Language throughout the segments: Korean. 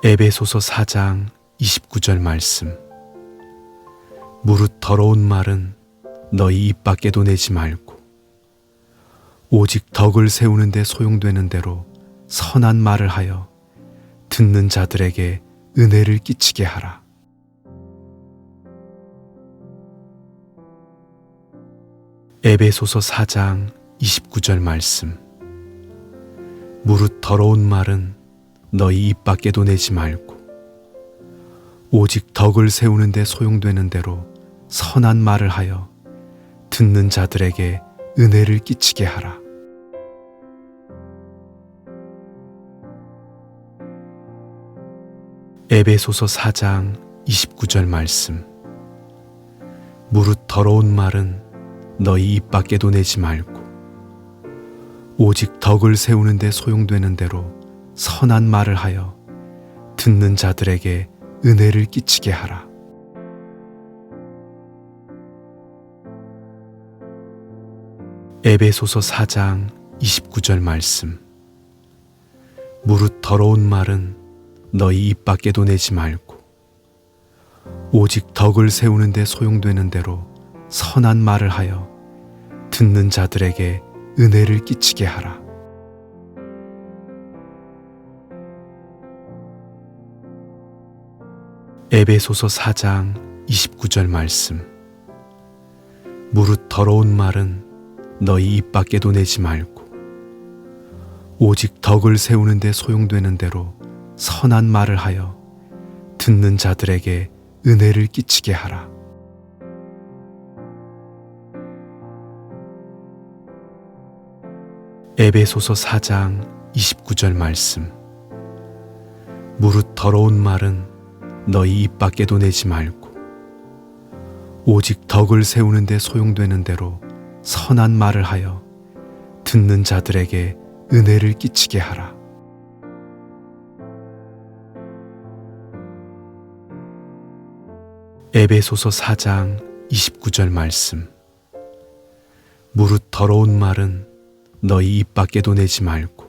에베소서 4장 29절 말씀. 무릇 더러운 말은 너희 입 밖에도 내지 말고 오직 덕을 세우는 데 소용되는 대로 선한 말을 하여 듣는 자들에게 은혜를 끼치게 하라. 에베소서 4장 29절 말씀. 무릇 더러운 말은 너희 입 밖에도 내지 말고 오직 덕을 세우는 데 소용되는 대로 선한 말을 하여 듣는 자들에게 은혜를 끼치게 하라. 에베소서 4장 29절 말씀. 무릇 더러운 말은 너희 입 밖에도 내지 말고 오직 덕을 세우는 데 소용되는 대로 선한 말을 하여 듣는 자들에게 은혜를 끼치게 하라. 에베소서 4장 29절 말씀. 무릇 더러운 말은 너희 입 밖에도 내지 말고 오직 덕을 세우는 데 소용되는 대로 선한 말을 하여 듣는 자들에게 은혜를 끼치게 하라. 에베소서 4장 29절 말씀. 무릇 더러운 말은 너희 입 밖에도 내지 말고 오직 덕을 세우는 데 소용되는 대로 선한 말을 하여 듣는 자들에게 은혜를 끼치게 하라. 에베소서 4장 29절 말씀. 무릇 더러운 말은 너희 입 밖에도 내지 말고 오직 덕을 세우는 데 소용되는 대로 선한 말을 하여 듣는 자들에게 은혜를 끼치게 하라. 에베소서 4장 29절 말씀. 무릇 더러운 말은 너희 입 밖에도 내지 말고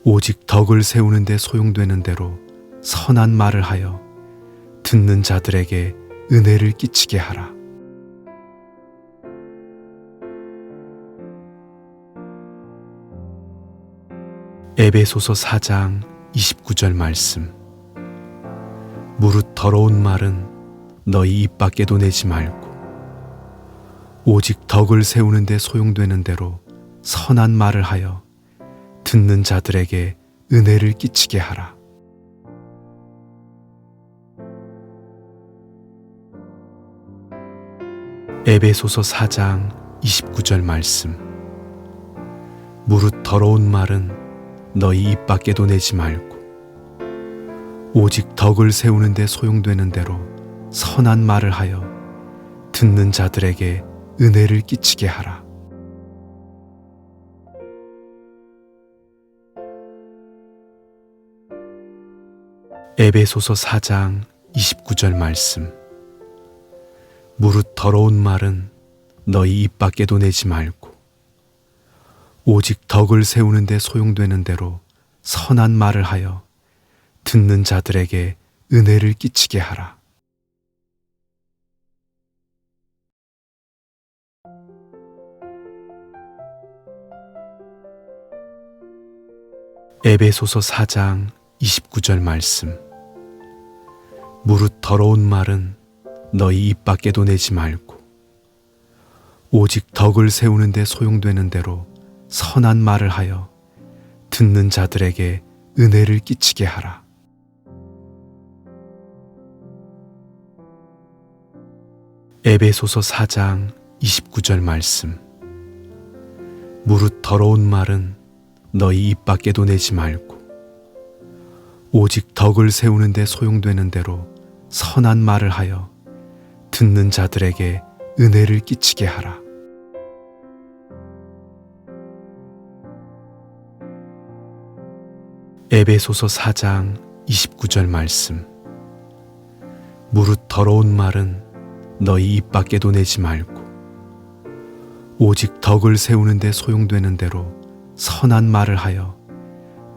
오직 덕을 세우는 데 소용되는 대로 선한 말을 하여 듣는 자들에게 은혜를 끼치게 하라. 에베소서 4장 29절 말씀. 무릇 더러운 말은 너희 입 밖에도 내지 말고 오직 덕을 세우는 데 소용되는 대로 선한 말을 하여 듣는 자들에게 은혜를 끼치게 하라. 에베소서 4장 29절 말씀. 무릇 더러운 말은 너희 입 밖에도 내지 말고 오직 덕을 세우는 데 소용되는 대로 선한 말을 하여 듣는 자들에게 은혜를 끼치게 하라. 에베소서 4장 29절 말씀. 무릇 더러운 말은 너희 입 밖에도 내지 말고 오직 덕을 세우는 데 소용되는 대로 선한 말을 하여 듣는 자들에게 은혜를 끼치게 하라. 에베소서 4장 29절 말씀. 무릇 더러운 말은 너희 입 밖에도 내지 말고 오직 덕을 세우는 데 소용되는 대로 선한 말을 하여 듣는 자들에게 은혜를 끼치게 하라. 에베소서 4장 29절 말씀. 무릇 더러운 말은 너희 입 밖에도 내지 말고 오직 덕을 세우는 데 소용되는 대로 선한 말을 하여 듣는 자들에게 은혜를 끼치게 하라. 에베소서 4장 29절 말씀. 무릇 더러운 말은 너희 입 밖에도 내지 말고 오직 덕을 세우는 데 소용되는 대로 선한 말을 하여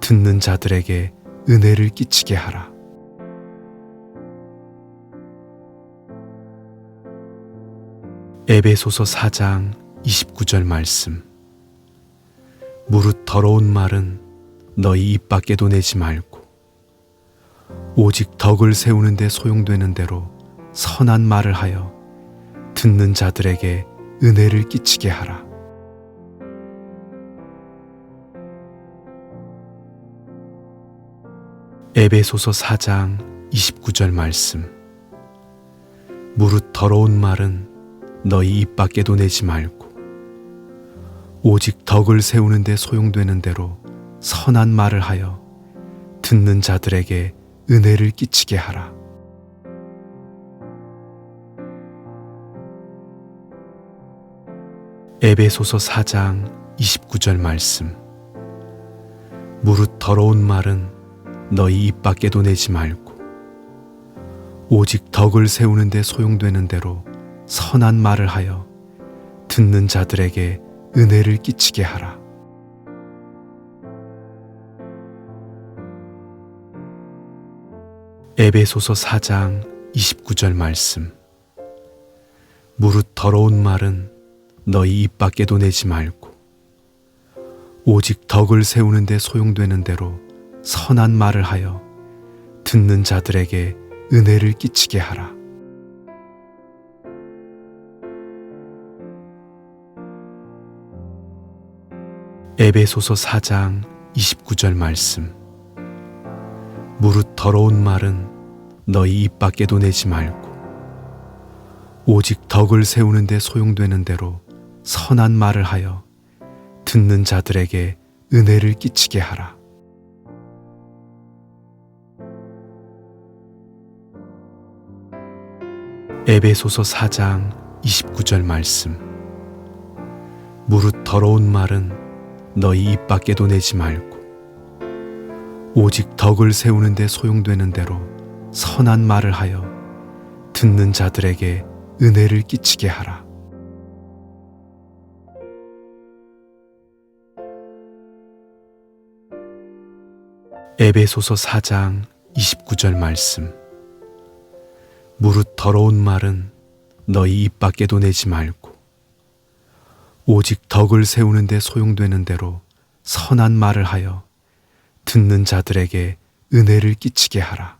듣는 자들에게 은혜를 끼치게 하라. 에베소서 4장 29절 말씀. 무릇 더러운 말은 너희 입 밖에도 내지 말고 오직 덕을 세우는 데 소용되는 대로 선한 말을 하여 듣는 자들에게 은혜를 끼치게 하라. 에베소서 4장 29절 말씀. 무릇 더러운 말은 너희 입 밖에도 내지 말고 오직 덕을 세우는 데 소용되는 대로 선한 말을 하여 듣는 자들에게 은혜를 끼치게 하라. 에베소서 4장 29절 말씀. 무릇 더러운 말은 너희 입 밖에도 내지 말고 오직 덕을 세우는 데 소용되는 대로 선한 말을 하여 듣는 자들에게 은혜를 끼치게 하라. 에베소서 4장 29절 말씀. 무릇 더러운 말은 너희 입 밖에도 내지 말고 오직 덕을 세우는 데 소용되는 대로 선한 말을 하여 듣는 자들에게 은혜를 끼치게 하라. 에베소서 4장 29절 말씀. 무릇 더러운 말은 너희 입 밖에도 내지 말고 오직 덕을 세우는 데 소용되는 대로 선한 말을 하여 듣는 자들에게 은혜를 끼치게 하라. 에베소서 4장 29절 말씀. 무릇 더러운 말은 너희 입 밖에도 내지 말고 오직 덕을 세우는 데 소용되는 대로 선한 말을 하여 듣는 자들에게 은혜를 끼치게 하라. 에베소서 4장 29절 말씀. 무릇 더러운 말은 너희 입 밖에도 내지 말고 오직 덕을 세우는 데 소용되는 대로 선한 말을 하여 듣는 자들에게 은혜를 끼치게 하라.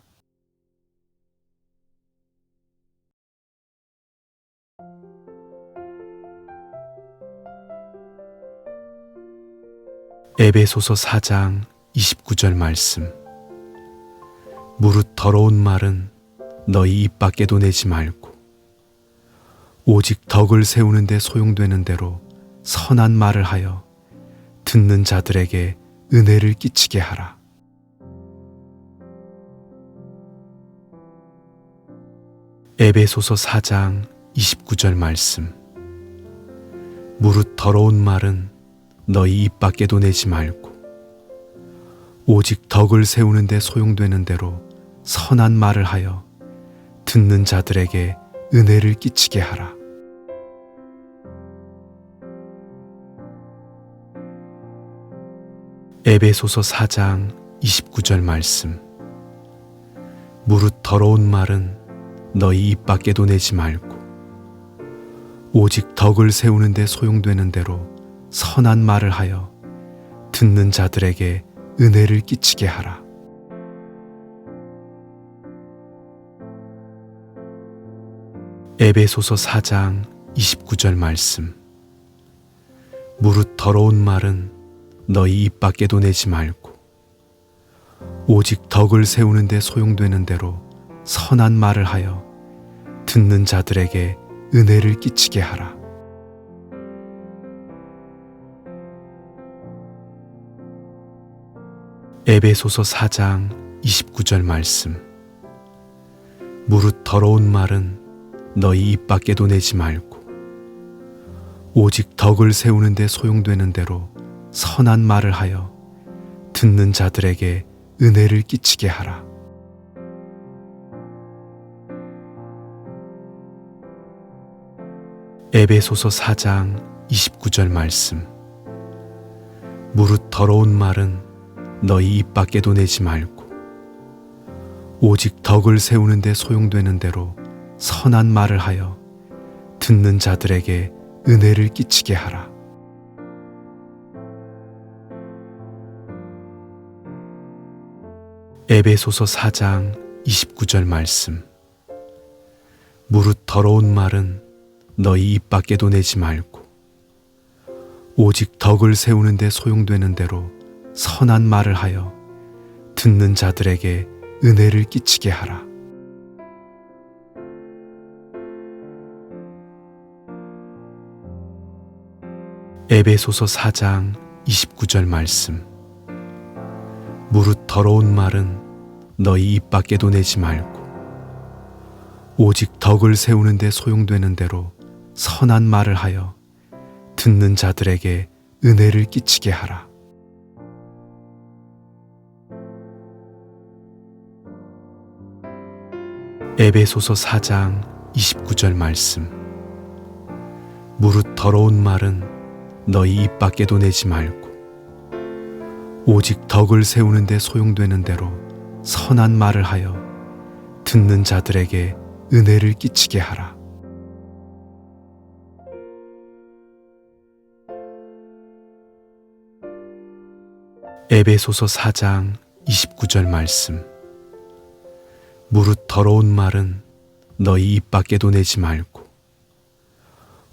에베소서 4장 29절 말씀. 무릇 더러운 말은 너희 입 밖에도 내지 말고 오직 덕을 세우는 데 소용되는 대로 선한 말을 하여 듣는 자들에게 은혜를 끼치게 하라. 에베소서 4장 29절 말씀. 무릇 더러운 말은 너희 입 밖에도 내지 말고 오직 덕을 세우는 데 소용되는 대로 선한 말을 하여 듣는 자들에게 은혜를 끼치게 하라. 에베소서 4장 29절 말씀. 무릇 더러운 말은 너희 입 밖에도 내지 말고 오직 덕을 세우는 데 소용되는 대로 선한 말을 하여 듣는 자들에게 은혜를 끼치게 하라. 에베소서 4장 29절 말씀. 무릇 더러운 말은 너희 입 밖에도 내지 말고 오직 덕을 세우는 데 소용되는 대로 선한 말을 하여 듣는 자들에게 은혜를 끼치게 하라. 에베소서 4장 29절 말씀. 무릇 더러운 말은 너희 입 밖에도 내지 말고 오직 덕을 세우는 데 소용되는 대로 선한 말을 하여 듣는 자들에게 은혜를 끼치게 하라. 에베소서 4장 29절 말씀. 무릇 더러운 말은 너희 입 밖에도 내지 말고 오직 덕을 세우는 데 소용되는 대로 선한 말을 하여 듣는 자들에게 은혜를 끼치게 하라. 에베소서 4장 29절 말씀. 무릇 더러운 말은 너희 입 밖에도 내지 말고 오직 덕을 세우는 데 소용되는 대로 선한 말을 하여 듣는 자들에게 은혜를 끼치게 하라. 에베소서 4장 29절 말씀. 무릇 더러운 말은 너희 입 밖에도 내지 말고 오직 덕을 세우는 데 소용되는 대로 선한 말을 하여 듣는 자들에게 은혜를 끼치게 하라. 에베소서 4장 29절 말씀. 무릇 더러운 말은 너희 입 밖에도 내지 말고 오직 덕을 세우는 데 소용되는 대로 선한 말을 하여 듣는 자들에게 은혜를 끼치게 하라. 에베소서 4장 29절 말씀. 무릇 더러운 말은 너희 입 밖에도 내지 말고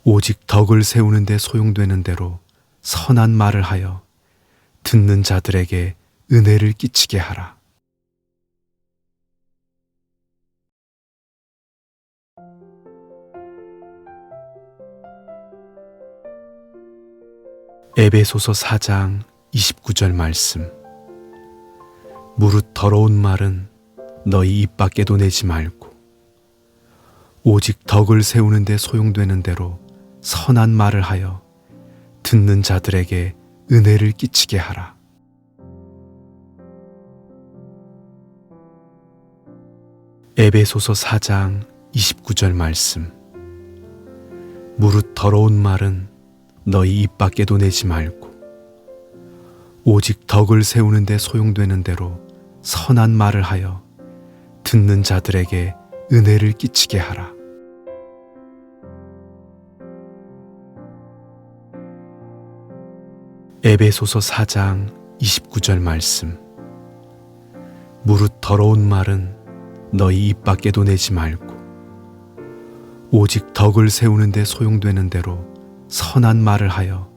오직 덕을 세우는 데 소용되는 대로 선한 말을 하여 듣는 자들에게 은혜를 끼치게 하라. 에베소서 4장 29절 말씀. 무릇 더러운 말은 너희 입 밖에도 내지 말고 오직 덕을 세우는 데 소용되는 대로 선한 말을 하여 듣는 자들에게 은혜를 끼치게 하라. 에베소서 4장 29절 말씀. 무릇 더러운 말은 너희 입 밖에도 내지 말고 오직 덕을 세우는 데 소용되는 대로 선한 말을 하여 듣는 자들에게 은혜를 끼치게 하라. 에베소서 4장 29절 말씀. 무릇 더러운 말은 너희 입 밖에도 내지 말고 오직 덕을 세우는 데 소용되는 대로 선한 말을 하여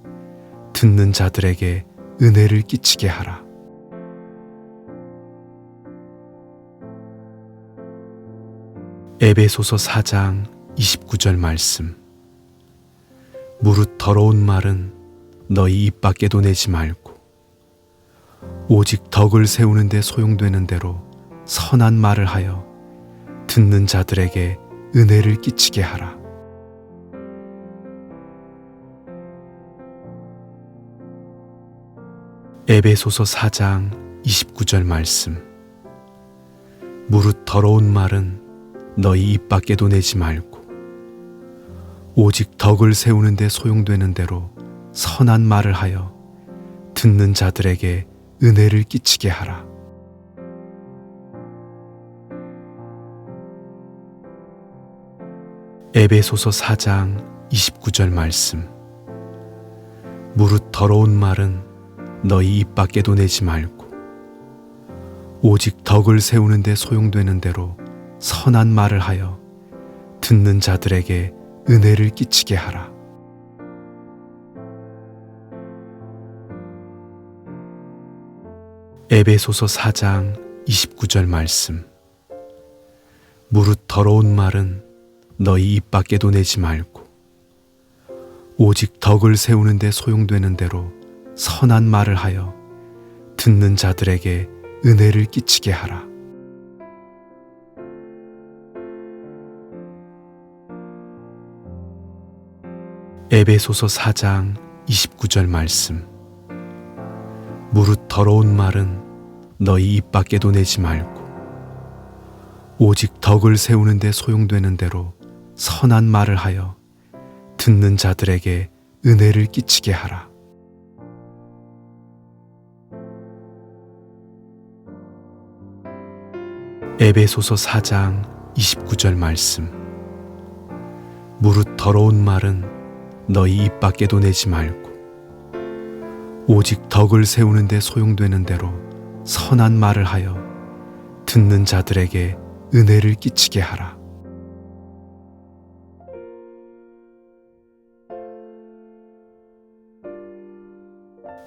듣는 자들에게 은혜를 끼치게 하라. 에베소서 4장 29절 말씀. 무릇 더러운 말은 너희 입 밖에도 내지 말고 오직 덕을 세우는 데 소용되는 대로 선한 말을 하여 듣는 자들에게 은혜를 끼치게 하라. 에베소서 4장 29절 말씀. 무릇 더러운 말은 너희 입 밖에도 내지 말고 오직 덕을 세우는 데 소용되는 대로 선한 말을 하여 듣는 자들에게 은혜를 끼치게 하라. 에베소서 4장 29절 말씀. 무릇 더러운 말은 너희 입 밖에도 내지 말고 오직 덕을 세우는 데 소용되는 대로 선한 말을 하여 듣는 자들에게 은혜를 끼치게 하라. 에베소서 4장 29절 말씀. 무릇 더러운 말은 너희 입 밖에도 내지 말고 오직 덕을 세우는 데 소용되는 대로 선한 말을 하여 듣는 자들에게 은혜를 끼치게 하라. 에베소서 4장 29절 말씀. 무릇 더러운 말은 너희 입 밖에도 내지 말고 오직 덕을 세우는 데 소용되는 대로 선한 말을 하여 듣는 자들에게 은혜를 끼치게 하라. 에베소서 4장 29절 말씀. 무릇 더러운 말은 너희 입 밖에도 내지 말고 오직 덕을 세우는 데 소용되는 대로 선한 말을 하여 듣는 자들에게 은혜를 끼치게 하라.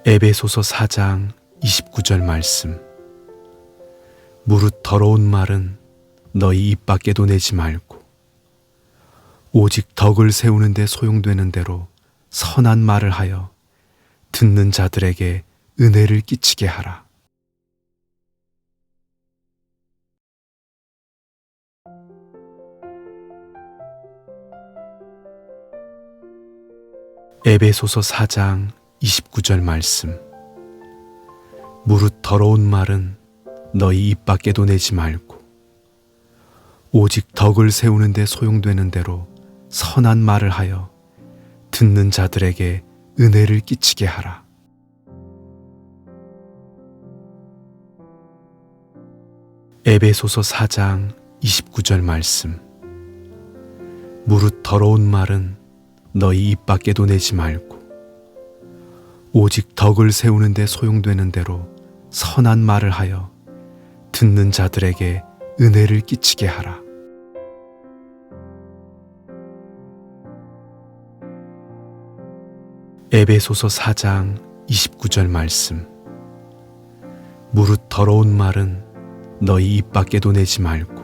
에베소서 4장 29절 말씀. 무릇 더러운 말은 너희 입 밖에도 내지 말고 오직 덕을 세우는 데 소용되는 대로 선한 말을 하여 듣는 자들에게 은혜를 끼치게 하라. 에베소서 4장 29절 말씀. 무릇 더러운 말은 너희 입 밖에도 내지 말고 오직 덕을 세우는 데 소용되는 대로 선한 말을 하여 듣는 자들에게 은혜를 끼치게 하라. 에베소서 4장 29절 말씀. 무릇 더러운 말은 너희 입 밖에도 내지 말고 오직 덕을 세우는 데 소용되는 대로 선한 말을 하여 듣는 자들에게 은혜를 끼치게 하라. 에베소서 4장 29절 말씀. 무릇 더러운 말은 너희 입 밖에도 내지 말고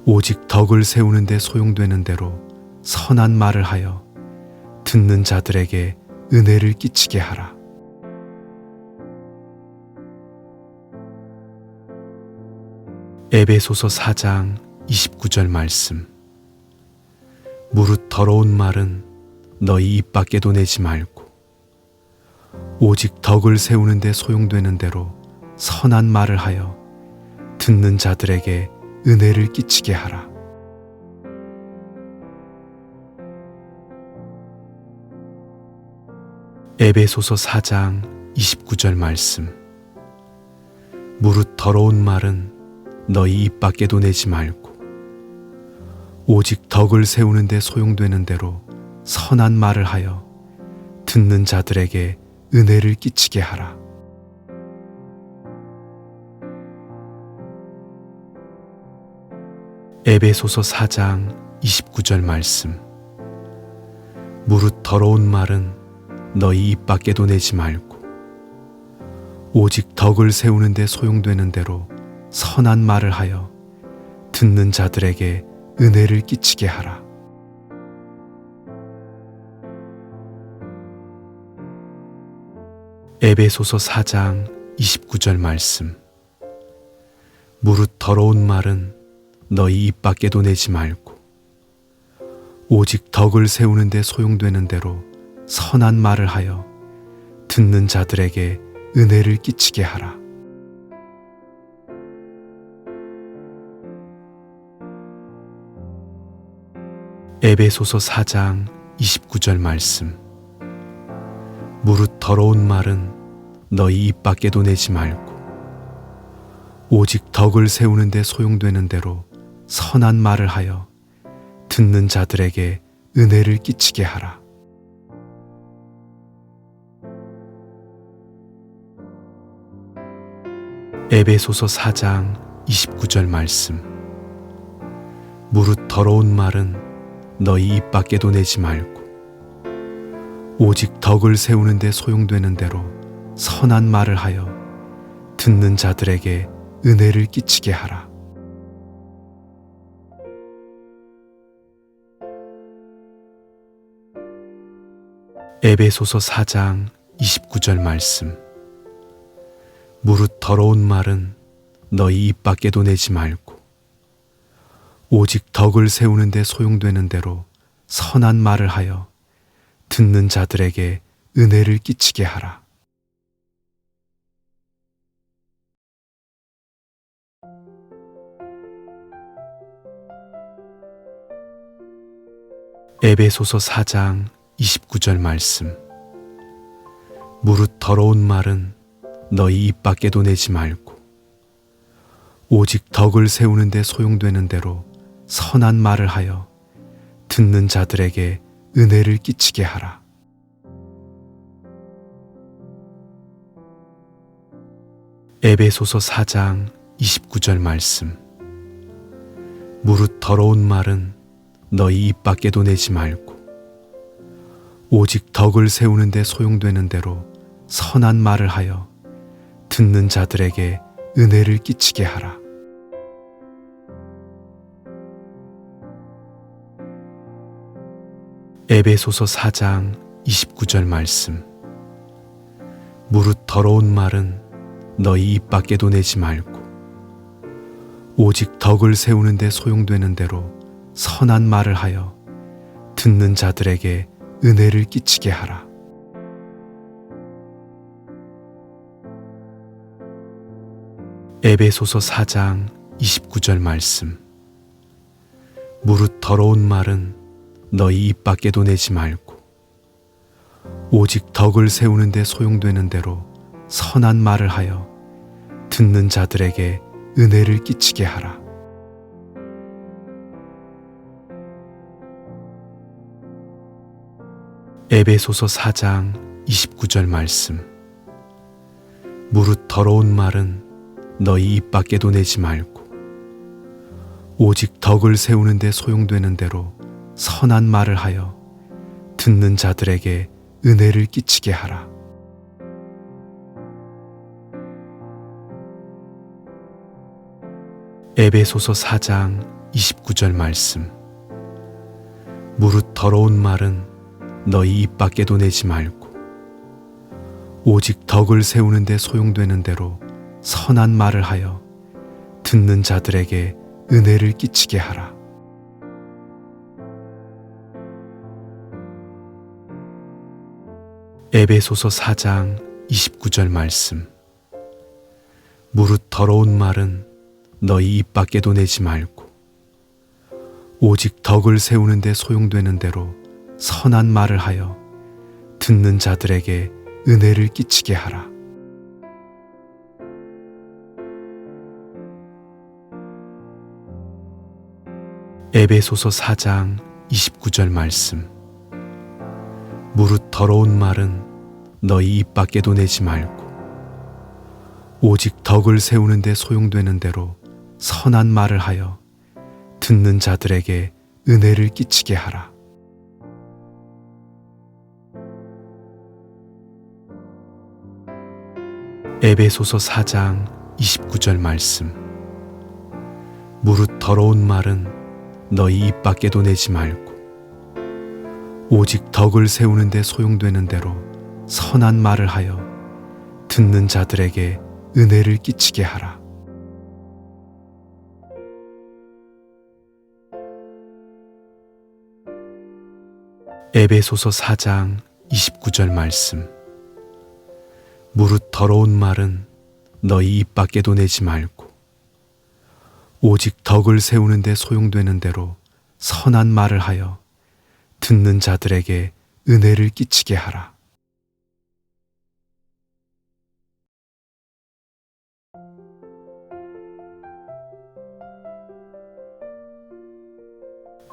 오직 덕을 세우는 데 소용되는 대로 선한 말을 하여 듣는 자들에게 은혜를 끼치게 하라. 에베소서 4장 29절 말씀. 무릇 더러운 말은 너희 입 밖에도 내지 말고 오직 덕을 세우는 데 소용되는 대로 선한 말을 하여 듣는 자들에게 은혜를 끼치게 하라. 에베소서 4장 29절 말씀. 무릇 더러운 말은 너희 입 밖에도 내지 말고 오직 덕을 세우는 데 소용되는 대로 선한 말을 하여 듣는 자들에게 은혜를 끼치게 하라. 에베소서 4장 29절 말씀. 무릇 더러운 말은 너희 입 밖에도 내지 말고 오직 덕을 세우는 데 소용되는 대로 선한 말을 하여 듣는 자들에게 은혜를 끼치게 하라. 에베소서 4장 29절 말씀. 무릇 더러운 말은 너희 입 밖에도 내지 말고 오직 덕을 세우는 데 소용되는 대로 선한 말을 하여 듣는 자들에게 은혜를 끼치게 하라. 에베소서 4장 29절 말씀. 무릇 더러운 말은 너희 입 밖에도 내지 말고 오직 덕을 세우는 데 소용되는 대로 선한 말을 하여 듣는 자들에게 은혜를 끼치게 하라. 에베소서 4장 29절 말씀. 무릇 더러운 말은 너희 입 밖에도 내지 말고 오직 덕을 세우는 데 소용되는 대로 선한 말을 하여 듣는 자들에게 은혜를 끼치게 하라. 에베소서 4장 29절 말씀. 무릇 더러운 말은 너희 입 밖에도 내지 말고 오직 덕을 세우는 데 소용되는 대로 선한 말을 하여 듣는 자들에게 은혜를 끼치게 하라. 에베소서 4장 29절 말씀. 무릇 더러운 말은 너희 입 밖에도 내지 말고 오직 덕을 세우는 데 소용되는 대로 선한 말을 하여 듣는 자들에게 은혜를 끼치게 하라. 에베소서 4장 29절 말씀. 무릇 더러운 말은 너희 입 밖에도 내지 말고 오직 덕을 세우는 데 소용되는 대로 선한 말을 하여 듣는 자들에게 은혜를 끼치게 하라. 에베소서 4장 29절 말씀. 무릇 더러운 말은 너희 입 밖에도 내지 말고 오직 덕을 세우는 데 소용되는 대로 선한 말을 하여 듣는 자들에게 은혜를 끼치게 하라. 에베소서 4장 29절 말씀. 무릇 더러운 말은 너희 입 밖에도 내지 말고 오직 덕을 세우는 데 소용되는 대로 선한 말을 하여 듣는 자들에게 은혜를 끼치게 하라. 에베소서 4장 29절 말씀. 무릇 더러운 말은 너희 입 밖에도 내지 말고 오직 덕을 세우는 데 소용되는 대로 선한 말을 하여 듣는 자들에게 은혜를 끼치게 하라. 에베소서 4장 29절 말씀. 무릇 더러운 말은 너희 입 밖에도 내지 말고 오직 덕을 세우는 데 소용되는 대로 선한 말을 하여 듣는 자들에게 은혜를 끼치게 하라. 에베소서 4장 29절 말씀. 무릇 더러운 말은 너희 입 밖에도 내지 말고 오직 덕을 세우는 데 소용되는 대로 선한 말을 하여 듣는 자들에게 은혜를 끼치게 하라. 에베소서 4장 29절 말씀. 무릇 더러운 말은 너희 입 밖에도 내지 말고 오직 덕을 세우는 데 소용되는 대로 선한 말을 하여 듣는 자들에게 은혜를 끼치게 하라. 에베소서 4장 29절 말씀. 무릇 더러운 말은 너희 입 밖에도 내지 말고 오직 덕을 세우는 데 소용되는 대로 선한 말을 하여 듣는 자들에게 은혜를 끼치게 하라. 에베소서 4장 29절 말씀. 무릇 더러운 말은 너희 입 밖에도 내지 말고 오직 덕을 세우는 데 소용되는 대로 선한 말을 하여 듣는 자들에게 은혜를 끼치게 하라.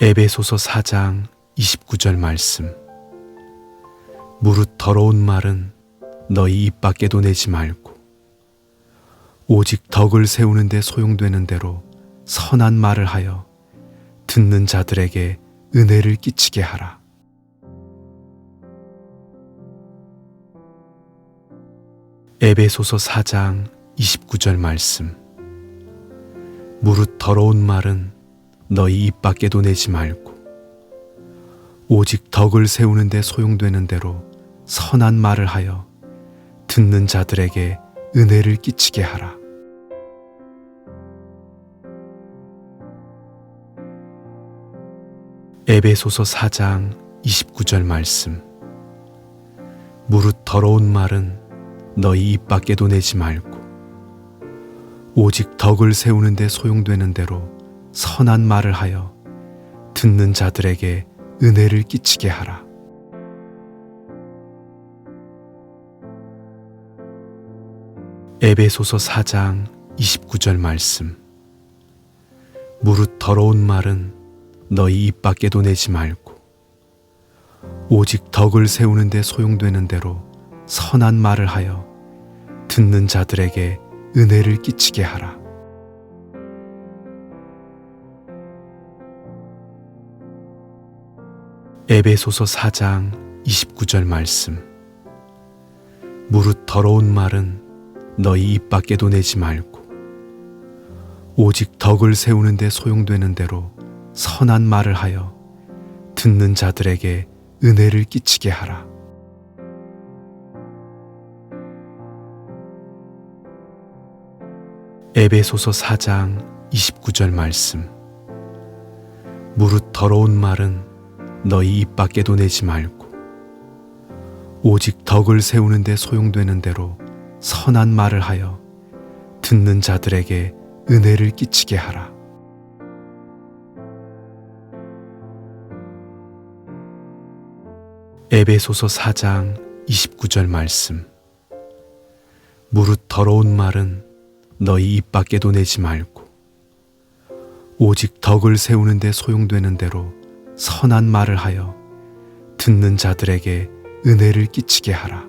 에베소서 4장 29절 말씀. 무릇 더러운 말은 너희 입 밖에도 내지 말고 오직 덕을 세우는 데 소용되는 대로 선한 말을 하여 듣는 자들에게 은혜를 끼치게 하라. 에베소서 4장 29절 말씀. 무릇 더러운 말은 너희 입 밖에도 내지 말고 오직 덕을 세우는 데 소용되는 대로 선한 말을 하여 듣는 자들에게 은혜를 끼치게 하라. 에베소서 4장 29절 말씀. 무릇 더러운 말은 너희 입 밖에도 내지 말고 오직 덕을 세우는 데 소용되는 대로 선한 말을 하여 듣는 자들에게 은혜를 끼치게 하라. 에베소서 4장 29절 말씀. 무릇 더러운 말은 너희 입 밖에도 내지 말고 오직 덕을 세우는 데 소용되는 대로 선한 말을 하여 듣는 자들에게 은혜를 끼치게 하라. 에베소서 4장 29절 말씀. 무릇 더러운 말은 너희 입 밖에도 내지 말고 오직 덕을 세우는 데 소용되는 대로 선한 말을 하여 듣는 자들에게 은혜를 끼치게 하라. 에베소서 4장 29절 말씀. 무릇 더러운 말은 너희 입 밖에도 내지 말고 오직 덕을 세우는 데 소용되는 대로 선한 말을 하여 듣는 자들에게 은혜를 끼치게 하라. 에베소서 4장 29절 말씀. 무릇 더러운 말은 너희 입 밖에도 내지 말고 오직 덕을 세우는 데 소용되는 대로 선한 말을 하여 듣는 자들에게 은혜를 끼치게 하라.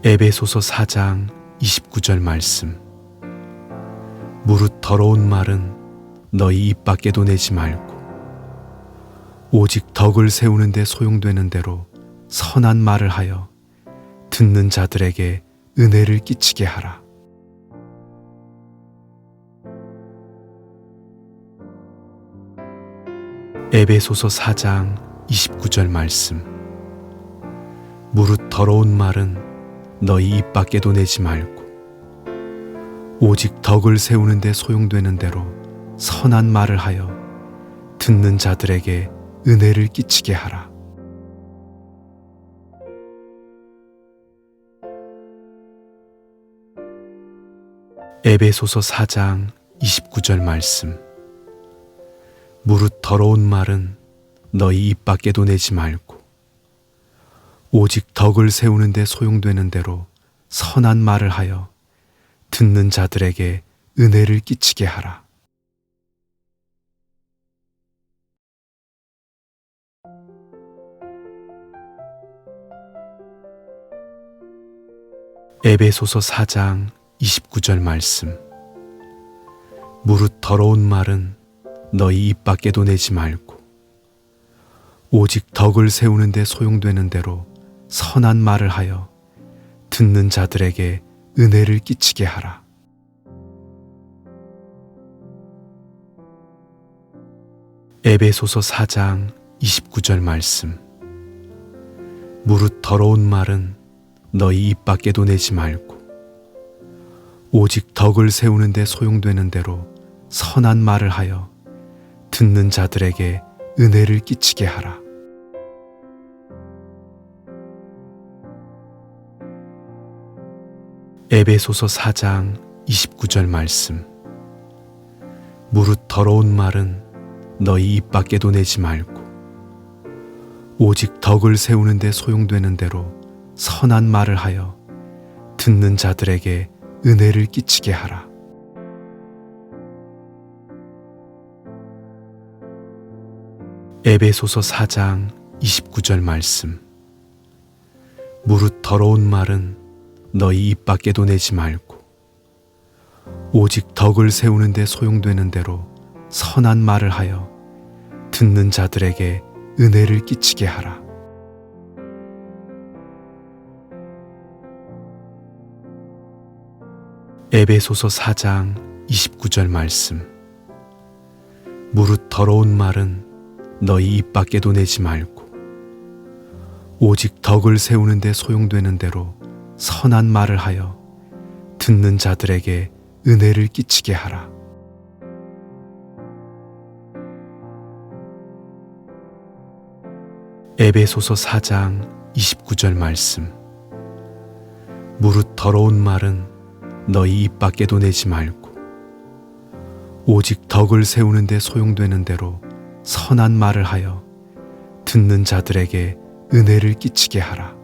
에베소서 4장 29절 말씀. 무릇 더러운 말은 너희 입 밖에도 내지 말고 오직 덕을 세우는 데 소용되는 대로 선한 말을 하여 듣는 자들에게 은혜를 끼치게 하라. 에베소서 4장 29절 말씀. 무릇 더러운 말은 너희 입 밖에도 내지 말고 오직 덕을 세우는 데 소용되는 대로 선한 말을 하여 듣는 자들에게 은혜를 끼치게 하라. 에베소서 4장 29절 말씀. 무릇 더러운 말은 너희 입 밖에도 내지 말고 오직 덕을 세우는 데 소용되는 대로 선한 말을 하여 듣는 자들에게 은혜를 끼치게 하라. 에베소서 4장 29절 말씀. 무릇 더러운 말은 너희 입 밖에도 내지 말고 오직 덕을 세우는 데 소용되는 대로 선한 말을 하여 듣는 자들에게 은혜를 끼치게 하라. 에베소서 4장 29절 말씀. 무릇 더러운 말은 너희 입 밖에도 내지 말고 오직 덕을 세우는 데 소용되는 대로 선한 말을 하여 듣는 자들에게 은혜를 끼치게 하라. 에베소서 4장 29절 말씀. 무릇 더러운 말은 너희 입 밖에도 내지 말고 오직 덕을 세우는 데 소용되는 대로 선한 말을 하여 듣는 자들에게 은혜를 끼치게 하라. 에베소서 4장 29절 말씀. 무릇 더러운 말은 너희 입 밖에도 내지 말고 오직 덕을 세우는 데 소용되는 대로 선한 말을 하여 듣는 자들에게 은혜를 끼치게 하라. 에베소서 4장 29절 말씀. 무릇 더러운 말은 너희 입 밖에도 내지 말고 오직 덕을 세우는 데 소용되는 대로 선한 말을 하여 듣는 자들에게 은혜를 끼치게 하라. 에베소서 4장 29절 말씀. 무릇 더러운 말은 너희 입 밖에도 내지 말고 오직 덕을 세우는 데 소용되는 대로 선한 말을 하여 듣는 자들에게 은혜를 끼치게 하라.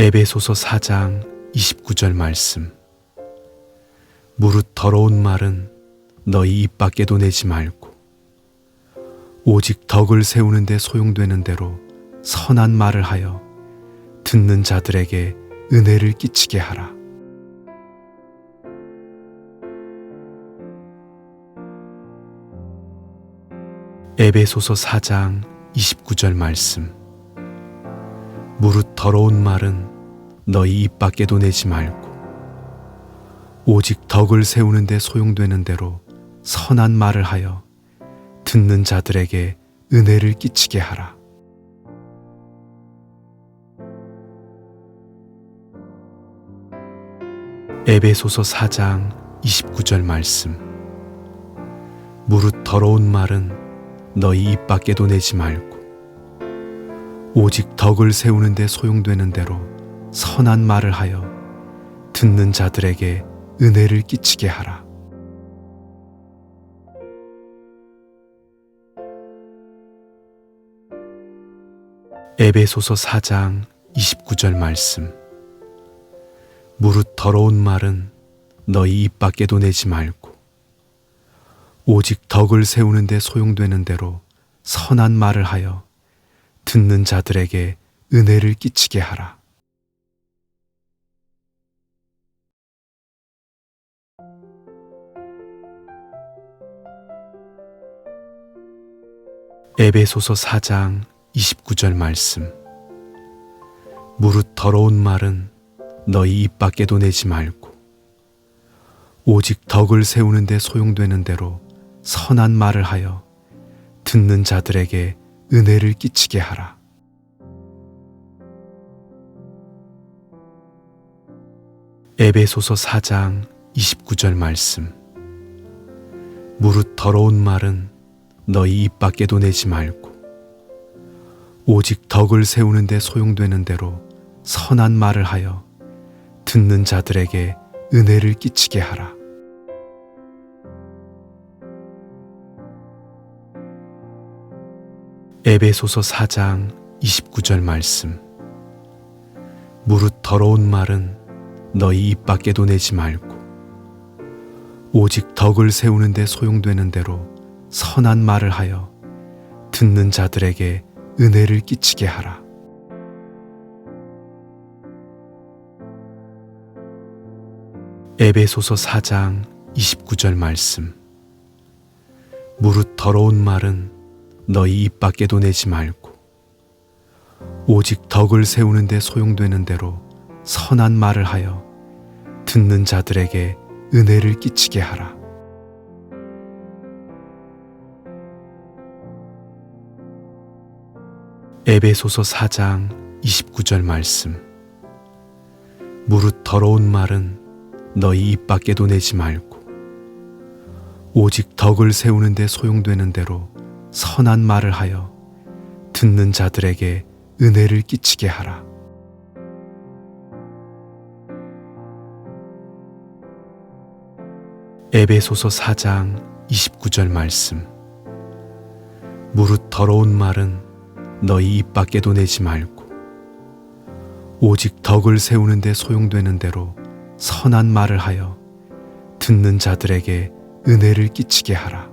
에베소서 4장 29절 말씀. 무릇 더러운 말은 너희 입 밖에도 내지 말고 오직 덕을 세우는 데 소용되는 대로 선한 말을 하여 듣는 자들에게 은혜를 끼치게 하라. 에베소서 4장 29절 말씀. 무릇 더러운 말은 너희 입 밖에도 내지 말고 오직 덕을 세우는 데 소용되는 대로 선한 말을 하여 듣는 자들에게 은혜를 끼치게 하라. 에베소서 4장 29절 말씀. 무릇 더러운 말은 너희 입 밖에도 내지 말고 오직 덕을 세우는 데 소용되는 대로 선한 말을 하여 듣는 자들에게 은혜를 끼치게 하라. 에베소서 4장 29절 말씀. 무릇 더러운 말은 너희 입 밖에도 내지 말고 오직 덕을 세우는 데 소용되는 대로 선한 말을 하여 듣는 자들에게 은혜를 끼치게 하라. 에베소서 4장 29절 말씀. 무릇 더러운 말은 너희 입 밖에도 내지 말고 오직 덕을 세우는 데 소용되는 대로 선한 말을 하여 듣는 자들에게 은혜를 끼치게 하라. 에베소서 4장 29절 말씀. 무릇 더러운 말은 너희 입 밖에도 내지 말고 오직 덕을 세우는 데 소용되는 대로 선한 말을 하여 듣는 자들에게 은혜를 끼치게 하라. 에베소서 4장 29절 말씀. 무릇 더러운 말은 너희 입 밖에도 내지 말고 오직 덕을 세우는 데 소용되는 대로 선한 말을 하여 듣는 자들에게 은혜를 끼치게 하라. 에베소서 4장 29절 말씀. 무릇 더러운 말은 너희 입 밖에도 내지 말고 오직 덕을 세우는 데 소용되는 대로 선한 말을 하여 듣는 자들에게 은혜를 끼치게 하라. 에베소서 4장 29절 말씀. 무릇 더러운 말은 너희 입 밖에도 내지 말고 오직 덕을 세우는 데 소용되는 대로 선한 말을 하여 듣는 자들에게 은혜를 끼치게 하라. 에베소서 4장 29절 말씀. 무릇 더러운 말은 너희 입 밖에도 내지 말고 오직 덕을 세우는 데 소용되는 대로 선한 말을 하여 듣는 자들에게 은혜를 끼치게 하라.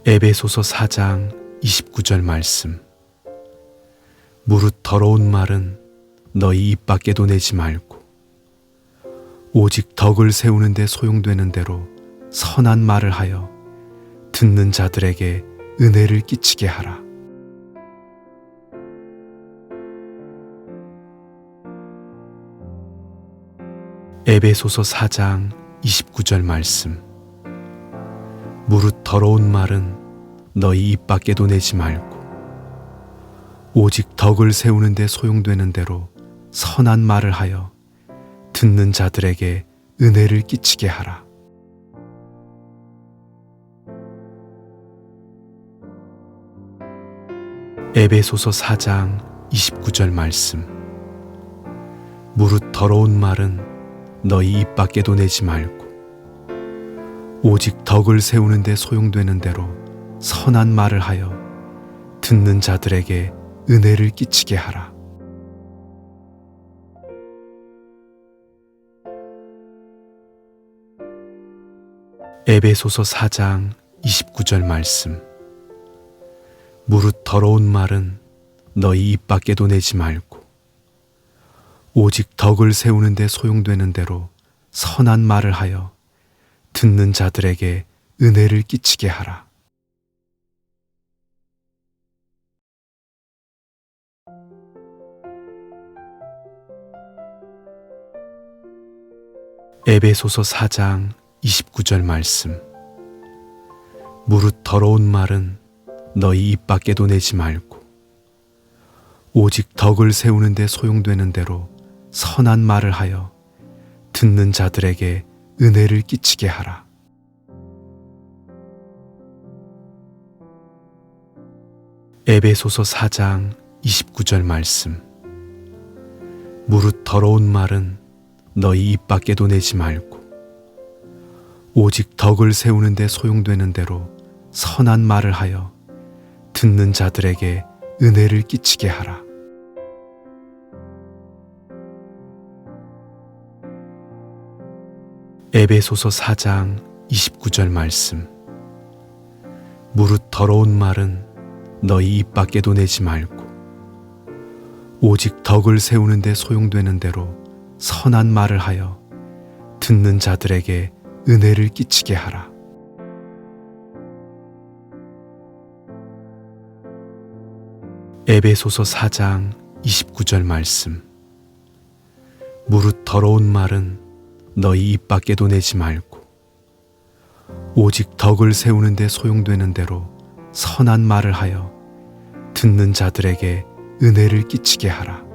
에베소서 4장 29절 말씀. 무릇 더러운 말은 너희 입 밖에도 내지 말고 오직 덕을 세우는 데 소용되는 대로 선한 말을 하여 듣는 자들에게 은혜를 끼치게 하라. 에베소서 4장 29절 말씀. 무릇 더러운 말은 너희 입 밖에도 내지 말고 오직 덕을 세우는 데 소용되는 대로 선한 말을 하여 듣는 자들에게 은혜를 끼치게 하라. 에베소서 4장 29절 말씀. 무릇 더러운 말은 너희 입 밖에도 내지 말고 오직 덕을 세우는 데 소용되는 대로 선한 말을 하여 듣는 자들에게 은혜를 끼치게 하라. 에베소서 4장 29절 말씀. 무릇 더러운 말은 너희 입 밖에도 내지 말고 오직 덕을 세우는 데 소용되는 대로 선한 말을 하여 듣는 자들에게 은혜를 끼치게 하라. 에베소서 4장 29절 말씀. 무릇 더러운 말은 너희 입 밖에도 내지 말고 오직 덕을 세우는 데 소용되는 대로 선한 말을 하여 듣는 자들에게 은혜를 끼치게 하라. 에베소서 4장 29절 말씀. 무릇 더러운 말은 너희 입 밖에도 내지 말고 오직 덕을 세우는 데 소용되는 대로 선한 말을 하여 듣는 자들에게 은혜를 끼치게 하라. 에베소서 4장 29절 말씀. 무릇 더러운 말은 너희 입 밖에도 내지 말고 오직 덕을 세우는 데 소용되는 대로 선한 말을 하여 듣는 자들에게 은혜를 끼치게 하라. 에베소서 4장 29절 말씀. 무릇 더러운 말은 너희 입 밖에도 내지 말고 오직 덕을 세우는 데 소용되는 대로 선한 말을 하여 듣는 자들에게 은혜를 끼치게 하라.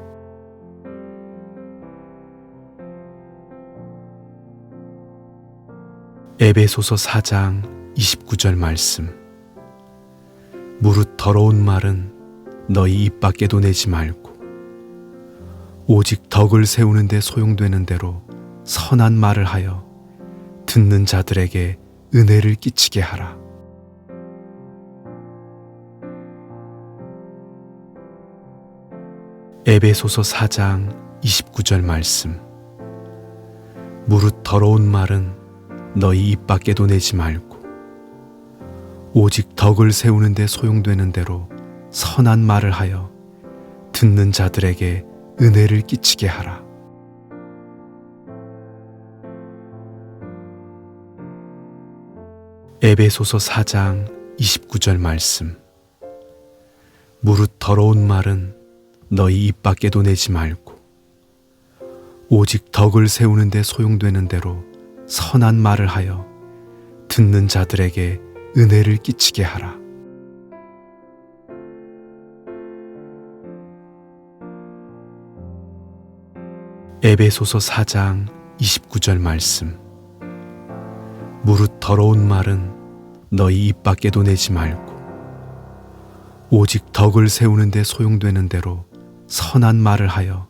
에베소서 4장 29절 말씀. 무릇 더러운 말은 너희 입 밖에도 내지 말고 오직 덕을 세우는 데 소용되는 대로 선한 말을 하여 듣는 자들에게 은혜를 끼치게 하라. 에베소서 4장 29절 말씀. 무릇 더러운 말은 너희 입 밖에도 내지 말고 오직 덕을 세우는 데 소용되는 대로 선한 말을 하여 듣는 자들에게 은혜를 끼치게 하라. 에베소서 4장 29절 말씀. 무릇 더러운 말은 너희 입 밖에도 내지 말고 오직 덕을 세우는 데 소용되는 대로 선한 말을 하여 듣는 자들에게 은혜를 끼치게 하라. 에베소서 4장 29절 말씀. 무릇 더러운 말은 너희 입 밖에도 내지 말고 오직 덕을 세우는 데 소용되는 대로 선한 말을 하여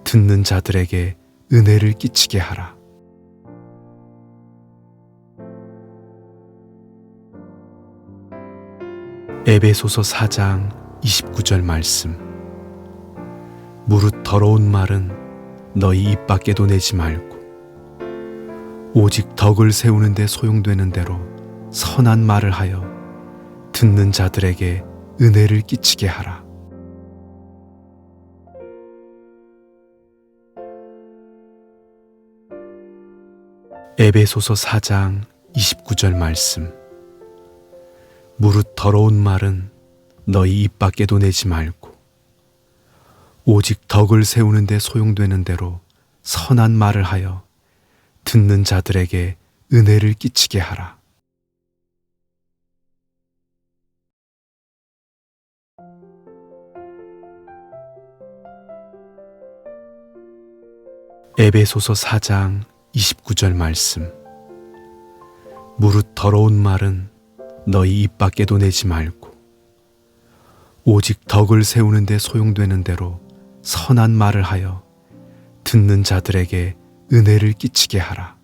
듣는 자들에게 은혜를 끼치게 하라. 에베소서 4장 29절 말씀. 무릇 더러운 말은 너희 입 밖에도 내지 말고 오직 덕을 세우는 데 소용되는 대로 선한 말을 하여 듣는 자들에게 은혜를 끼치게 하라. 에베소서 4장 29절 말씀. 무릇 더러운 말은 너희 입 밖에도 내지 말고 오직 덕을 세우는 데 소용되는 대로 선한 말을 하여 듣는 자들에게 은혜를 끼치게 하라. 에베소서 4장 29절 말씀. 무릇 더러운 말은 너희 입 밖에도 내지 말고 오직 덕을 세우는 데 소용되는 대로 선한 말을 하여 듣는 자들에게 은혜를 끼치게 하라.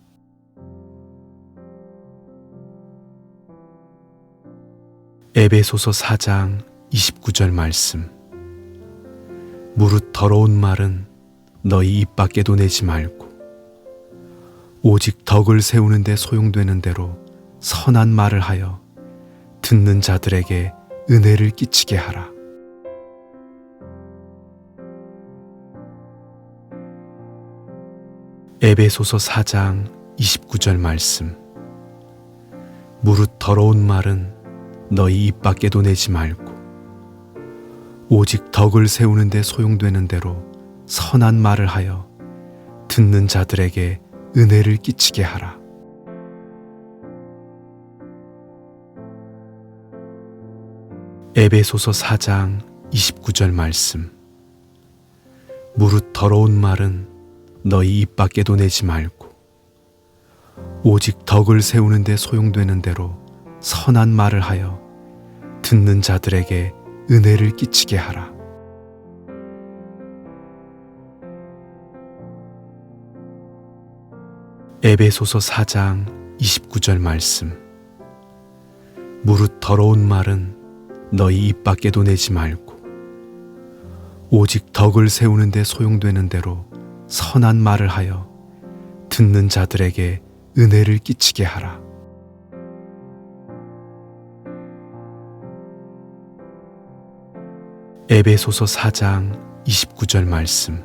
에베소서 4장 29절 말씀. 무릇 더러운 말은 너희 입 밖에도 내지 말고 오직 덕을 세우는 데 소용되는 대로 선한 말을 하여 듣는 자들에게 은혜를 끼치게 하라. 에베소서 4장 29절 말씀. 무릇 더러운 말은 너희 입 밖에도 내지 말고 오직 덕을 세우는 데 소용되는 대로 선한 말을 하여 듣는 자들에게 은혜를 끼치게 하라. 에베소서 4장 29절 말씀. 무릇 더러운 말은 너희 입 밖에도 내지 말고 오직 덕을 세우는 데 소용되는 대로 선한 말을 하여 듣는 자들에게 은혜를 끼치게 하라. 에베소서 4장 29절 말씀. 무릇 더러운 말은 너희 입 밖에도 내지 말고 오직 덕을 세우는 데 소용되는 대로 선한 말을 하여 듣는 자들에게 은혜를 끼치게 하라. 에베소서 4장 29절 말씀.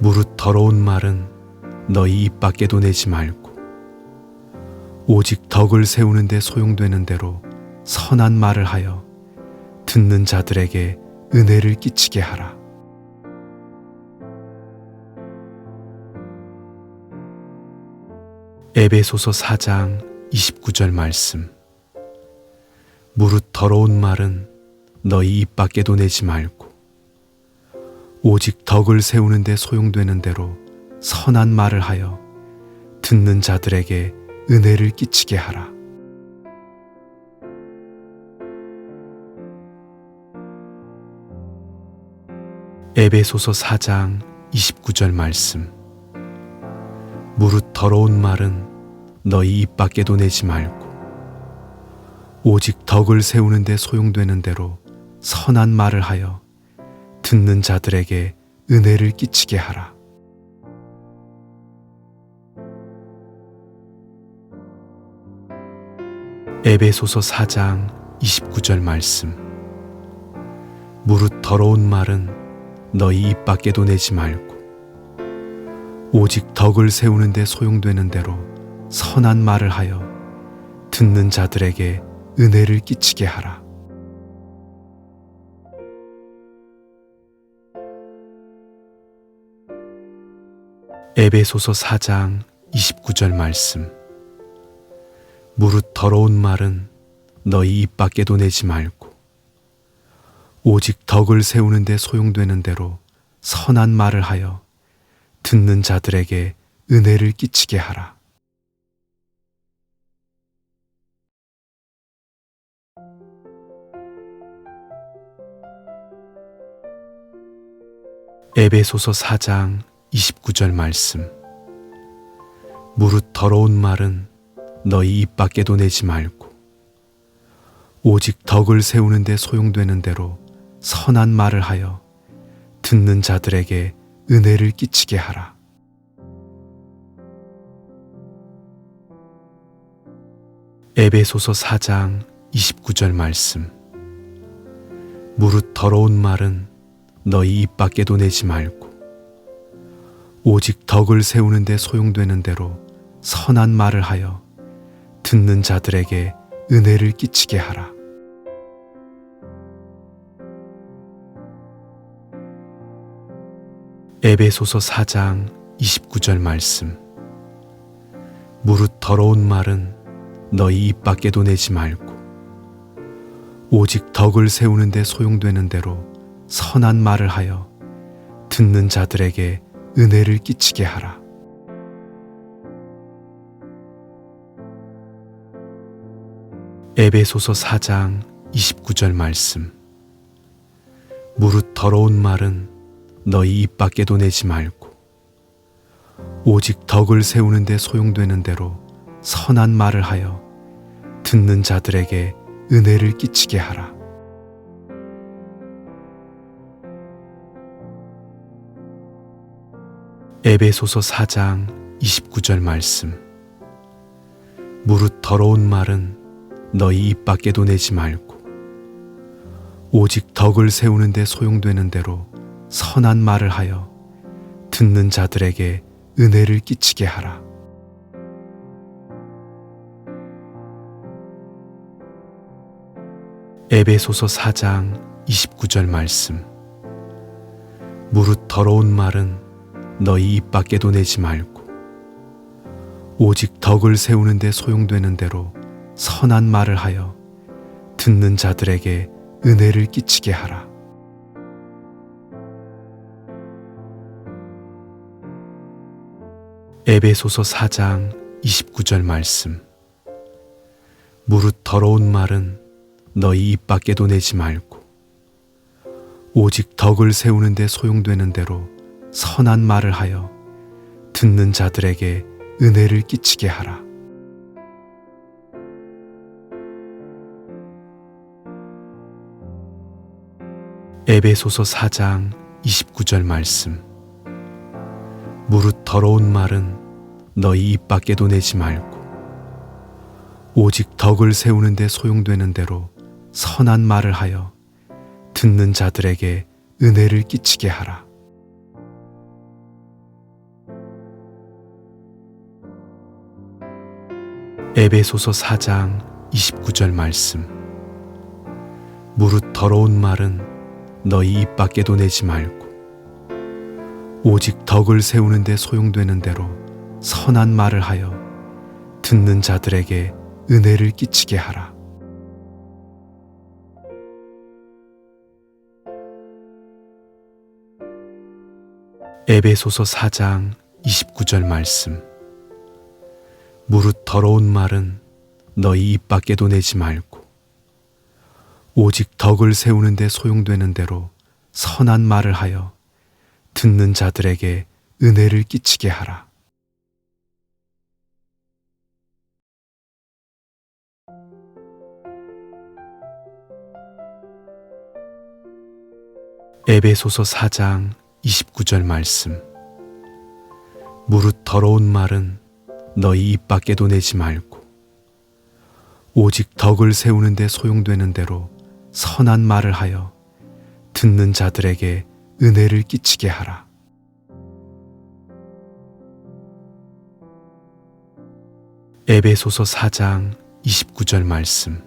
무릇 더러운 말은 너희 입 밖에도 내지 말고 오직 덕을 세우는 데 소용되는 대로 선한 말을 하여 듣는 자들에게 은혜를 끼치게 하라. 에베소서 4장 29절 말씀. 무릇 더러운 말은 너희 입 밖에도 내지 말고 오직 덕을 세우는 데 소용되는 대로 선한 말을 하여 듣는 자들에게 은혜를 끼치게 하라. 에베소서 4장 29절 말씀. 무릇 더러운 말은 너희 입 밖에도 내지 말고 오직 덕을 세우는 데 소용되는 대로 선한 말을 하여 듣는 자들에게 은혜를 끼치게 하라. 에베소서 4장 29절 말씀. 무릇 더러운 말은 너희 입 밖에도 내지 말고 오직 덕을 세우는 데 소용되는 대로 선한 말을 하여 듣는 자들에게 은혜를 끼치게 하라. 에베소서 4장 29절 말씀. 무릇 더러운 말은 너희 입 밖에도 내지 말고 오직 덕을 세우는 데 소용되는 대로 선한 말을 하여 듣는 자들에게 은혜를 끼치게 하라. 에베소서 4장 29절 말씀. 무릇 더러운 말은 너희 입 밖에도 내지 말고 오직 덕을 세우는 데 소용되는 대로 선한 말을 하여 듣는 자들에게 은혜를 끼치게 하라. 에베소서 4장 29절 말씀. 무릇 더러운 말은 너희 입 밖에도 내지 말고 오직 덕을 세우는 데 소용되는 대로 선한 말을 하여 듣는 자들에게 은혜를 끼치게 하라. 에베소서 4장 29절 말씀. 무릇 더러운 말은 너희 입 밖에도 내지 말고 오직 덕을 세우는 데 소용되는 대로 선한 말을 하여 듣는 자들에게 은혜를 끼치게 하라. 에베소서 4장 29절 말씀. 무릇 더러운 말은 너희 입 밖에도 내지 말고 오직 덕을 세우는 데 소용되는 대로 선한 말을 하여 듣는 자들에게 은혜를 끼치게 하라. 에베소서 4장 29절 말씀. 무릇 더러운 말은 너희 입 밖에도 내지 말고 오직 덕을 세우는 데 소용되는 대로 선한 말을 하여 듣는 자들에게 은혜를 끼치게 하라. 에베소서 4장 29절 말씀. 무릇 더러운 말은 너희 입 밖에도 내지 말고 오직 덕을 세우는 데 소용되는 대로 선한 말을 하여 듣는 자들에게 은혜를 끼치게 하라. 에베소서 4장 29절 말씀. 무릇 더러운 말은 너희 입 밖에도 내지 말고 오직 덕을 세우는 데 소용되는 대로 선한 말을 하여 듣는 자들에게 은혜를 끼치게 하라. 에베소서 4장 29절 말씀. 무릇 더러운 말은 너희 입 밖에도 내지 말고 오직 덕을 세우는 데 소용되는 대로 선한 말을 하여 듣는 자들에게 은혜를 끼치게 하라. 에베소서 4장 29절 말씀. 무릇 더러운 말은 너희 입 밖에도 내지 말고 오직 덕을 세우는 데 소용되는 대로 선한 말을 하여 듣는 자들에게 은혜를 끼치게 하라. 에베소서 4장 29절 말씀. 무릇 더러운 말은 너희 입 밖에도 내지 말고 오직 덕을 세우는 데 소용되는 대로 선한 말을 하여 듣는 자들에게 은혜를 끼치게 하라. 에베소서 4장 29절 말씀. 무릇 더러운 말은 너희 입 밖에도 내지 말고 오직 덕을 세우는 데 소용되는 대로 선한 말을 하여 듣는 자들에게 은혜를 끼치게 하라. 에베소서 4장 29절 말씀.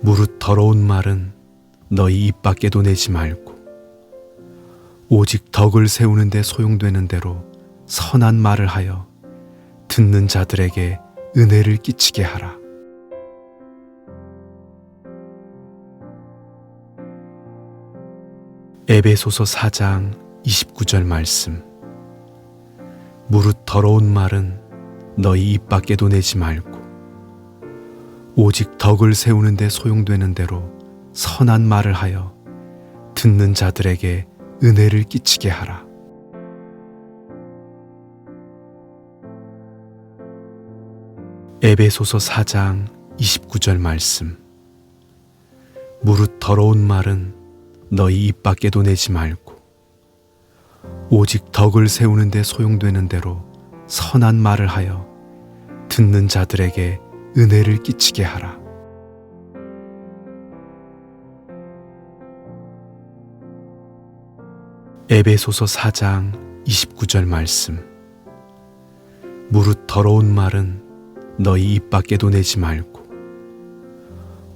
무릇 더러운 말은 너희 입 밖에도 내지 말고 오직 덕을 세우는 데 소용되는 대로 선한 말을 하여 듣는 자들에게 은혜를 끼치게 하라. 에베소서 4장 29절 말씀. 무릇 더러운 말은 너희 입 밖에도 내지 말고 오직 덕을 세우는 데 소용되는 대로 선한 말을 하여 듣는 자들에게 은혜를 끼치게 하라. 에베소서 4장 29절 말씀. 무릇 더러운 말은 너희 입 밖에도 내지 말고 오직 덕을 세우는 데 소용되는 대로 선한 말을 하여 듣는 자들에게 은혜를 끼치게 하라. 에베소서 4장 29절 말씀. 무릇 더러운 말은 너희 입 밖에도 내지 말고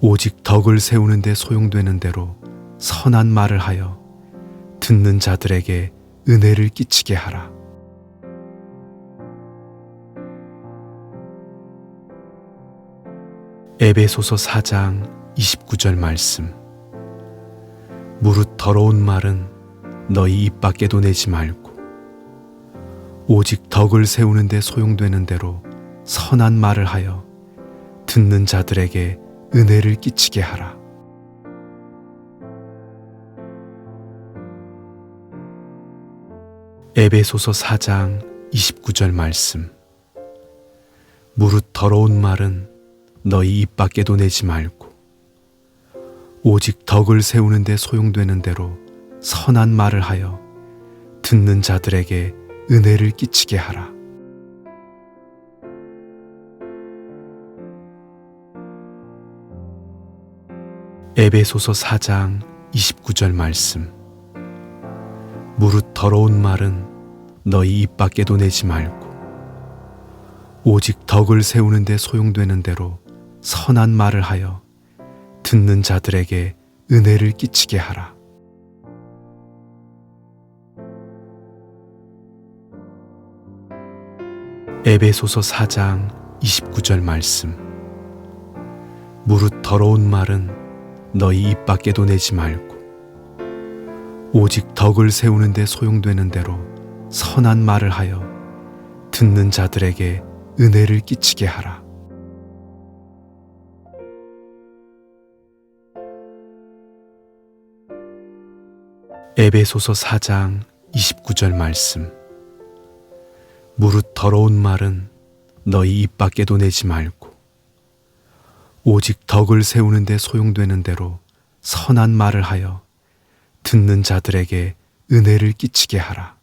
오직 덕을 세우는 데 소용되는 대로 선한 말을 하여 듣는 자들에게 은혜를 끼치게 하라. 에베소서 4장 29절 말씀. 무릇 더러운 말은 너희 입 밖에도 내지 말고 오직 덕을 세우는 데 소용되는 대로 선한 말을 하여 듣는 자들에게 은혜를 끼치게 하라. 에베소서 4장 29절 말씀. 무릇 더러운 말은 너희 입 밖에도 내지 말고 오직 덕을 세우는 데 소용되는 대로 선한 말을 하여 듣는 자들에게 은혜를 끼치게 하라. 에베소서 4장 29절 말씀. 무릇 더러운 말은 너희 입 밖에도 내지 말고 오직 덕을 세우는 데 소용되는 대로 선한 말을 하여 듣는 자들에게 은혜를 끼치게 하라. 에베소서 4장 29절 말씀. 무릇 더러운 말은 너희 입 밖에도 내지 말고 오직 덕을 세우는 데 소용되는 대로 선한 말을 하여 듣는 자들에게 은혜를 끼치게 하라. 에베소서 4장 29절 말씀. 무릇 더러운 말은 너희 입 밖에도 내지 말고 오직 덕을 세우는 데 소용되는 대로 선한 말을 하여 듣는 자들에게 은혜를 끼치게 하라.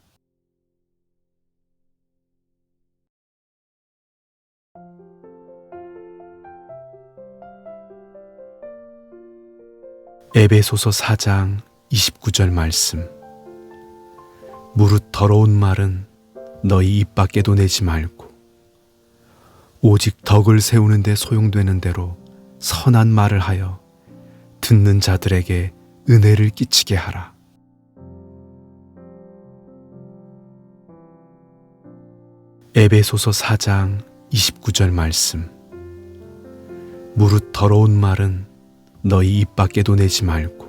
에베소서 4장 29절 말씀. 무릇 더러운 말은 너희 입 밖에도 내지 말고 오직 덕을 세우는 데 소용되는 대로 선한 말을 하여 듣는 자들에게 은혜를 끼치게 하라. 에베소서 4장 29절 말씀. 무릇 더러운 말은 너희 입 밖에도 내지 말고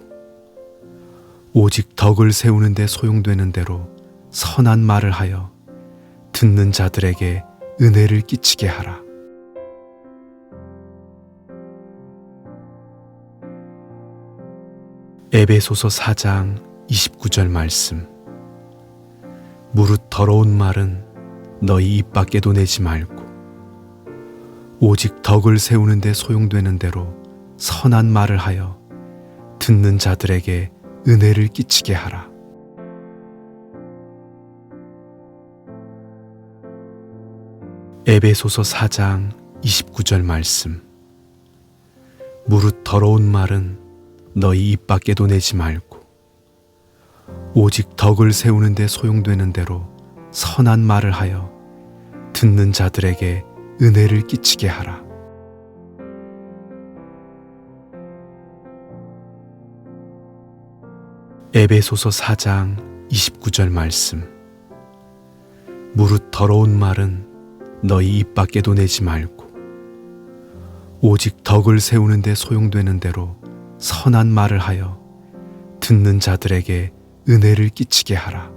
오직 덕을 세우는 데 소용되는 대로 선한 말을 하여 듣는 자들에게 은혜를 끼치게 하라. 에베소서 4장 29절 말씀. 무릇 더러운 말은 너희 입 밖에도 내지 말고 오직 덕을 세우는 데 소용되는 대로 선한 말을 하여 듣는 자들에게 은혜를 끼치게 하라. 에베소서 4장 29절 말씀. 무릇 더러운 말은 너희 입 밖에도 내지 말고 오직 덕을 세우는 데 소용되는 대로 선한 말을 하여 듣는 자들에게 은혜를 끼치게 하라. 에베소서 4장 29절 말씀. 무릇 더러운 말은 너희 입 밖에도 내지 말고 오직 덕을 세우는 데 소용되는 대로 선한 말을 하여 듣는 자들에게 은혜를 끼치게 하라.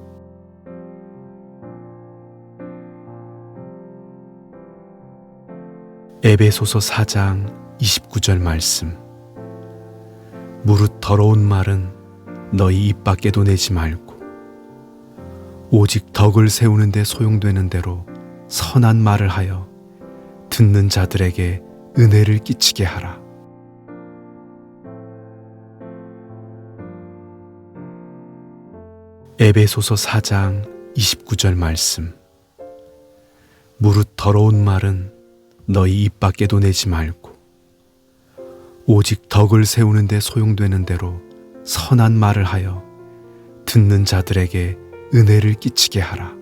에베소서 4장 29절 말씀. 무릇 더러운 말은 너희 입 밖에도 내지 말고 오직 덕을 세우는 데 소용되는 대로 선한 말을 하여 듣는 자들에게 은혜를 끼치게 하라. 에베소서 4장 29절 말씀. 무릇 더러운 말은 너희 입 밖에도 내지 말고 오직 덕을 세우는 데 소용되는 대로 선한 말을 하여 듣는 자들에게 은혜를 끼치게 하라.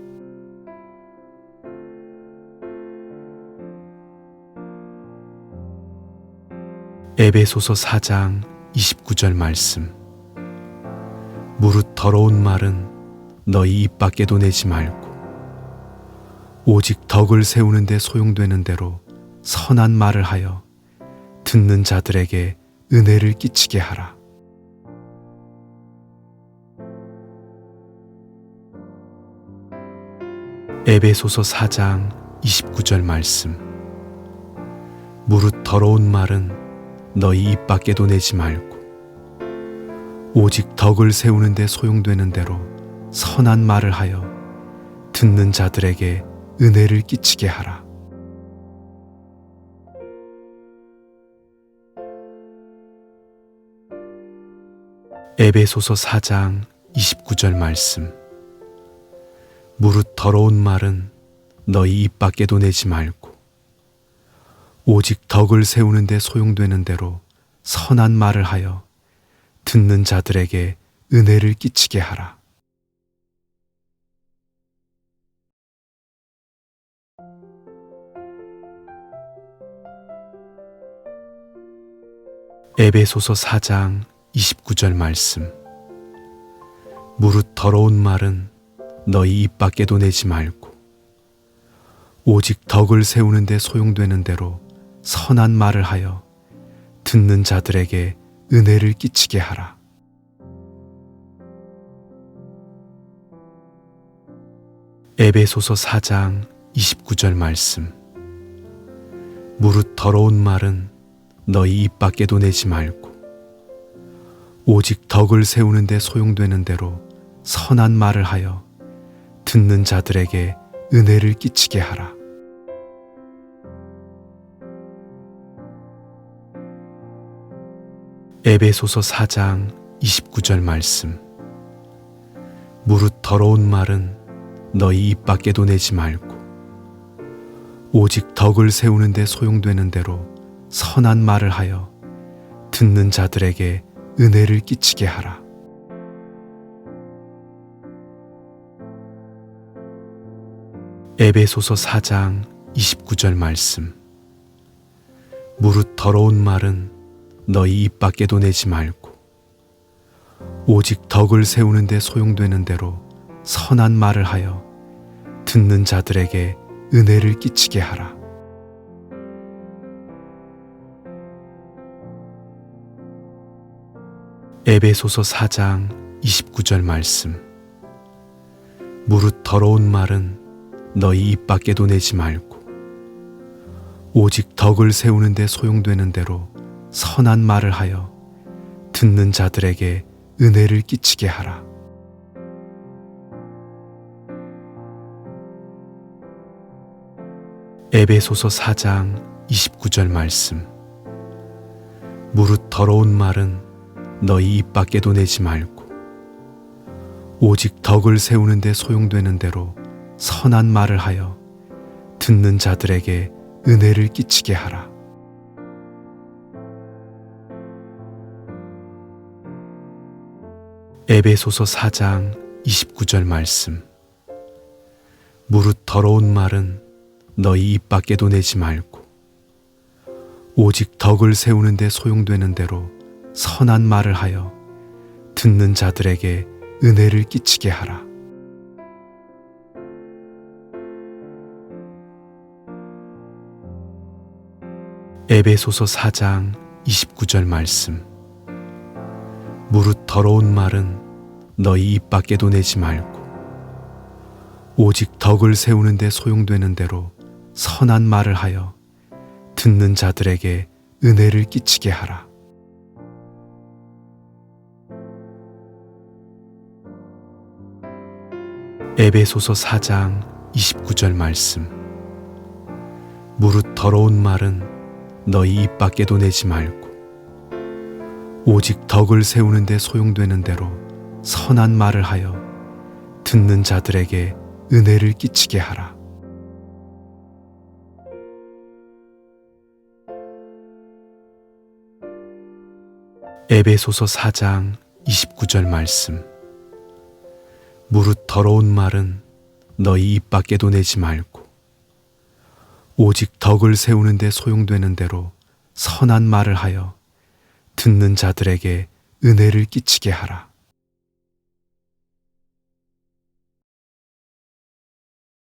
에베소서 4장 29절 말씀. 무릇 더러운 말은 너희 입 밖에도 내지 말고 오직 덕을 세우는 데 소용되는 대로 선한 말을 하여 듣는 자들에게 은혜를 끼치게 하라. 에베소서 4장 29절 말씀. 무릇 더러운 말은 너희 입 밖에도 내지 말고 오직 덕을 세우는 데 소용되는 대로 선한 말을 하여 듣는 자들에게 은혜를 끼치게 하라. 에베소서 4장 29절 말씀. 무릇 더러운 말은 너희 입 밖에도 내지 말고 오직 덕을 세우는 데 소용되는 대로 선한 말을 하여 듣는 자들에게 은혜를 끼치게 하라. 에베소서 4장 29절 말씀. 무릇 더러운 말은 너희 입 밖에도 내지 말고 오직 덕을 세우는 데 소용되는 대로 선한 말을 하여 듣는 자들에게 은혜를 끼치게 하라. 에베소서 4장 29절 말씀. 무릇 더러운 말은 너희 입 밖에도 내지 말고 오직 덕을 세우는 데 소용되는 대로 선한 말을 하여 듣는 자들에게 은혜를 끼치게 하라. 에베소서 4장 29절 말씀. 무릇 더러운 말은 너희 입 밖에도 내지 말고 오직 덕을 세우는 데 소용되는 대로 선한 말을 하여 듣는 자들에게 은혜를 끼치게 하라. 에베소서 4장 29절 말씀. 무릇 더러운 말은 너희 입 밖에도 내지 말고 오직 덕을 세우는 데 소용되는 대로 선한 말을 하여 듣는 자들에게 은혜를 끼치게 하라. 에베소서 4장 29절 말씀. 무릇 더러운 말은 너희 입 밖에도 내지 말고 오직 덕을 세우는 데 소용되는 대로 선한 말을 하여 듣는 자들에게 은혜를 끼치게 하라. 에베소서 4장 29절 말씀. 무릇 더러운 말은 너희 입 밖에도 내지 말고 오직 덕을 세우는 데 소용되는 대로 선한 말을 하여 듣는 자들에게 은혜를 끼치게 하라. 에베소서 4장 29절 말씀. 무릇 더러운 말은 너희 입 밖에도 내지 말고 오직 덕을 세우는 데 소용되는 대로 선한 말을 하여 듣는 자들에게 은혜를 끼치게 하라. 에베소서 4장 29절 말씀. 무릇 더러운 말은 너희 입 밖에도 내지 말고 오직 덕을 세우는 데 소용되는 대로 선한 말을 하여 듣는 자들에게 은혜를 끼치게 하라. 에베소서 4장 29절 말씀. 무릇 더러운 말은 너희 입 밖에도 내지 말고 오직 덕을 세우는 데 소용되는 대로 선한 말을 하여 듣는 자들에게 은혜를 끼치게 하라. 에베소서 4장 29절 말씀. 무릇 더러운 말은 너희 입 밖에도 내지 말고 오직 덕을 세우는 데 소용되는 대로 선한 말을 하여 듣는 자들에게 은혜를 끼치게 하라.